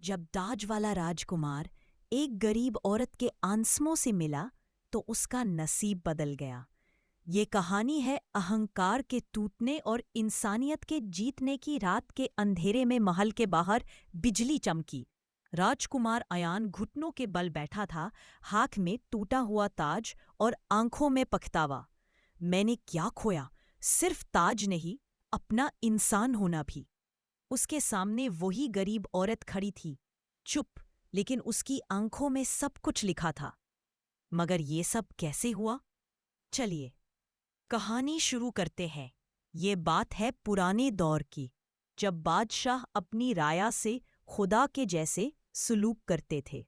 जब ताज वाला राजकुमार एक गरीब औरत के आंसुओं से मिला तो उसका नसीब बदल गया। ये कहानी है अहंकार के टूटने और इंसानियत के जीतने की। रात के अंधेरे में महल के बाहर बिजली चमकी। राजकुमार अयान घुटनों के बल बैठा था, हाथ में टूटा हुआ ताज और आंखों में पछतावा। मैंने क्या खोया? सिर्फ ताज नहीं, अपना इंसान होना भी। उसके सामने वही गरीब औरत खड़ी थी, चुप, लेकिन उसकी आंखों में सब कुछ लिखा था। मगर ये सब कैसे हुआ? चलिए कहानी शुरू करते हैं। ये बात है पुराने दौर की, जब बादशाह अपनी राया से खुदा के जैसे सलूक करते थे।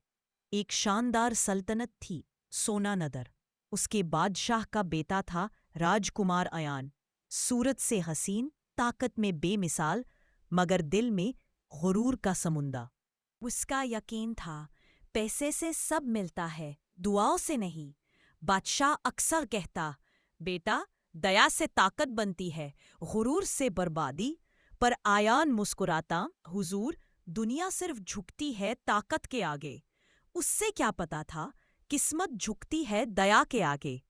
एक शानदार सल्तनत थी, सोना नदर। उसके बादशाह का बेटा था राजकुमार अयान। सूरत से हसीन, ताकत में बेमिसाल, मगर दिल में गुरूर का समुंदा। उसका यकीन था पैसे से सब मिलता है, दुआओं से नहीं। बादशाह अक्सर कहता, बेटा, दया से ताकत बनती है, गुरूर से बर्बादी। पर आयान मुस्कुराता, हुजूर, दुनिया सिर्फ झुकती है ताकत के आगे। उससे क्या पता था किस्मत झुकती है दया के आगे।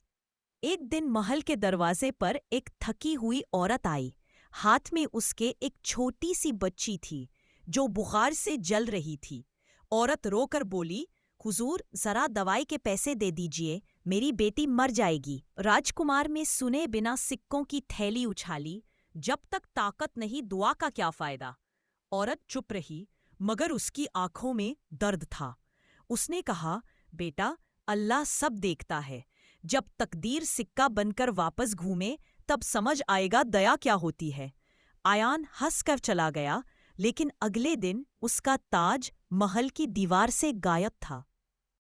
एक दिन महल के दरवाजे पर एक थकी हुई औरत आई। हाथ में उसके एक छोटी सी बच्ची थी जो बुखार से जल रही थी। औरत रोकर बोली, हुजूर, जरा दवाई के पैसे दे दीजिए, मेरी बेटी मर जाएगी। राजकुमार में सुने बिना सिक्कों की थैली उछाली, जब तक ताकत नहीं दुआ का क्या फायदा। औरत चुप रही, मगर उसकी आंखों में दर्द था। उसने कहा, बेटा, अल्लाह सब देखता है। जब तकदीर सिक्का बनकर वापस घूमे तब समझ आएगा दया क्या होती है। आयान हंसकर चला गया, लेकिन अगले दिन उसका ताज महल की दीवार से गायब था।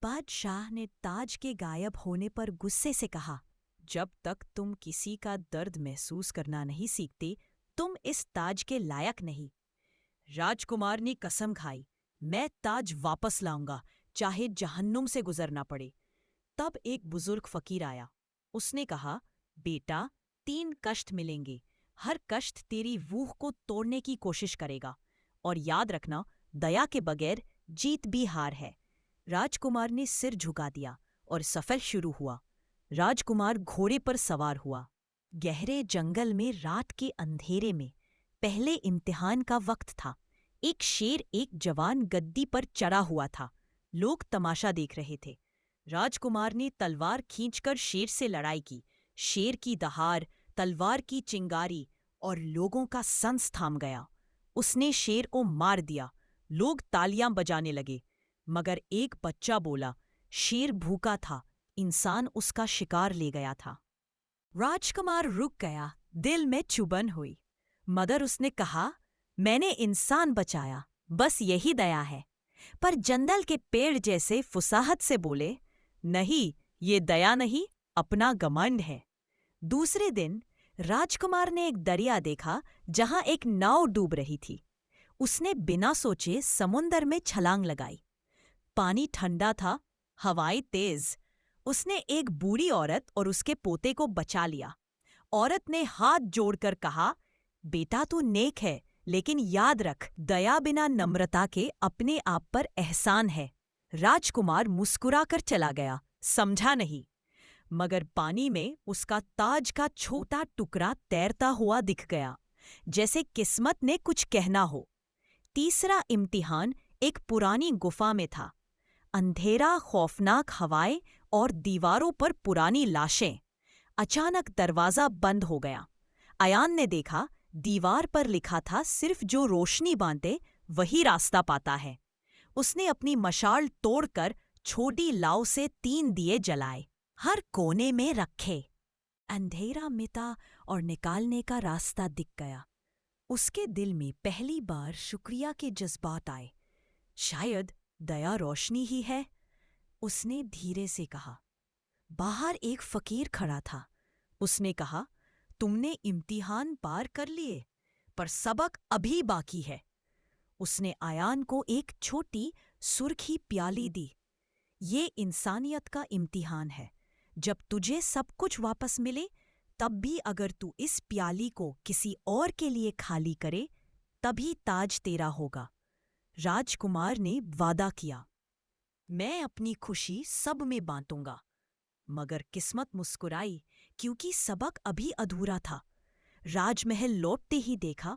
बादशाह ने ताज के गायब होने पर गुस्से से कहा, जब तक तुम किसी का दर्द महसूस करना नहीं सीखते, तुम इस ताज के लायक नहीं। राजकुमार ने कसम खाई, मैं ताज वापस लाऊंगा, चाहे जहन्नुम से गुजरना पड़े। तब एक बुजुर्ग फकीर आया। उसने कहा, बेटा, 3 कष्ट मिलेंगे। हर कष्ट तेरी रूह को तोड़ने की कोशिश करेगा, और याद रखना, दया के बगैर जीत भी हार है। राजकुमार ने सिर झुका दिया और सफर शुरू हुआ। राजकुमार घोड़े पर सवार हुआ। गहरे जंगल में रात के अंधेरे में पहले इम्तिहान का वक्त था। एक शेर एक जवान गद्दी पर चढ़ा हुआ था। लोग तमाशा देख रहे थे। राजकुमार ने तलवार खींचकर शेर से लड़ाई की। शेर की दहाड़, तलवार की चिंगारी, और लोगों का सांस थाम गया। उसने शेर को मार दिया। लोग तालियां बजाने लगे, मगर एक बच्चा बोला, शेर भूखा था, इंसान उसका शिकार ले गया था। राजकुमार रुक गया, दिल में चुभन हुई। मगर उसने कहा, मैंने इंसान बचाया, बस यही दया है। पर जंगल के पेड़ जैसे फुसाहत से बोले, नहीं, ये दया नहीं, अपना घमंड है। दूसरे दिन राजकुमार ने एक दरिया देखा जहां एक नाव डूब रही थी। उसने बिना सोचे समुंदर में छलांग लगाई। पानी ठंडा था, हवाएं तेज। उसने एक बूढ़ी औरत और उसके पोते को बचा लिया। औरत ने हाथ जोड़कर कहा, बेटा, तू नेक है, लेकिन याद रख, दया बिना नम्रता के अपने आप पर एहसान है। राजकुमार मुस्कुराकर चला गया, समझा नहीं। मगर पानी में उसका ताज का छोटा टुकड़ा तैरता हुआ दिख गया, जैसे किस्मत ने कुछ कहना हो। तीसरा इम्तिहान एक पुरानी गुफा में था। अंधेरा, खौफनाक हवाएं और दीवारों पर पुरानी लाशें। अचानक दरवाजा बंद हो गया। अयान ने देखा, दीवार पर लिखा था, सिर्फ जो रोशनी बांटे वही रास्ता पाता है। उसने अपनी मशाल तोड़कर छोटी लाव से 3 दिए जलाए, हर कोने में रखे। अंधेरा मिटा और निकालने का रास्ता दिख गया। उसके दिल में पहली बार शुक्रिया के जज्बात आए। शायद दया रोशनी ही है, उसने धीरे से कहा। बाहर एक फकीर खड़ा था। उसने कहा, तुमने इम्तिहान पार कर लिए, पर सबक अभी बाकी है। उसने आयान को एक छोटी सुर्खी प्याली दी। ये इंसानियत का इम्तिहान है। जब तुझे सब कुछ वापस मिले, तब भी अगर तू इस प्याली को किसी और के लिए खाली करे, तभी ताज तेरा होगा। राजकुमार ने वादा किया, मैं अपनी खुशी सब में बांटूंगा। मगर किस्मत मुस्कुराई क्योंकि सबक अभी अधूरा था। राजमहल लौटते ही देखा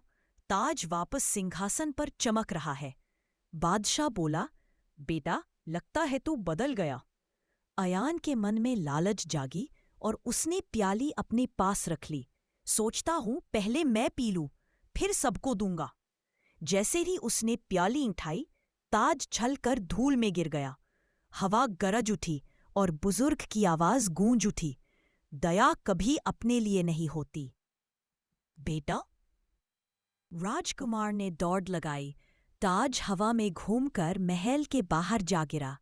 ताज वापस सिंहासन पर चमक रहा है। बादशाह बोला, बेटा, लगता है तू बदल गया। अयान के मन में लालच जागी और उसने प्याली अपने पास रख ली। सोचता हूं पहले मैं पी लूं, फिर सबको दूंगा। जैसे ही उसने प्याली उठाई, ताज छलकर धूल में गिर गया। हवा गरज उठी और बुजुर्ग की आवाज गूंज उठी, दया कभी अपने लिए नहीं होती। बेटा? राजकुमार ने दौड़ लगाई। ताज हवा में घूमकर महल के बाहर जा गिरा।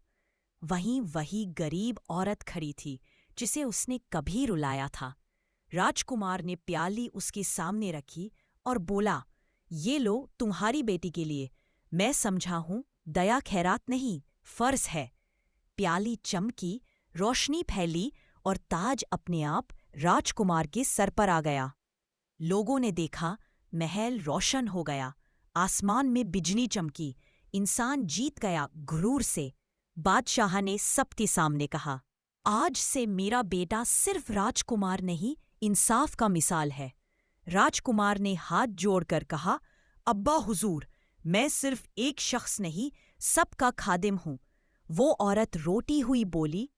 वहीं वही गरीब औरत खड़ी थी जिसे उसने कभी रुलाया था। राजकुमार ने प्याली उसके सामने रखी और बोला, ये लो तुम्हारी बेटी के लिए। मैं समझा हूं दया खैरात नहीं, फर्ज है। प्याली चमकी, रोशनी फैली और ताज अपने आप राजकुमार के सर पर आ गया। लोगों ने देखा, महल रोशन हो गया, आसमान में बिजली चमकी, इंसान जीत गया गुरूर से। बादशाह ने सबके सामने कहा, आज से मेरा बेटा सिर्फ राजकुमार नहीं, इंसाफ का मिसाल है। राजकुमार ने हाथ जोड़कर कहा, अब्बा हुजूर, मैं सिर्फ एक शख्स नहीं, सबका खादिम हूं। वो औरत रोती हुई बोली,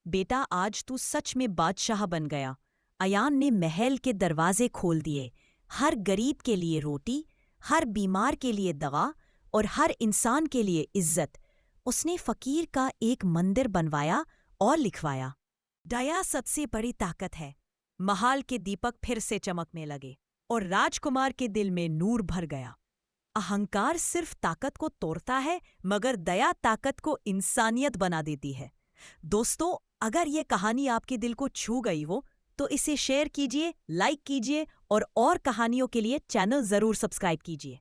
बेटा, आज तू सच में बादशाह बन गया। अयान ने महल के दरवाजे खोल दिए। हर गरीब के लिए रोटी, हर बीमार के लिए दवा और हर इंसान के लिए इज्जत। उसने फकीर का एक मंदिर बनवाया और लिखवाया, दया सबसे बड़ी ताकत है। महाल के दीपक फिर से चमकने लगे और राजकुमार के दिल में नूर भर गया। अहंकार सिर्फ ताकत को तोड़ता है, मगर दया ताकत को इंसानियत बना देती है। दोस्तों, अगर ये कहानी आपके दिल को छू गई हो तो इसे शेयर कीजिए, लाइक कीजिए और कहानियों के लिए चैनल जरूर सब्सक्राइब कीजिए।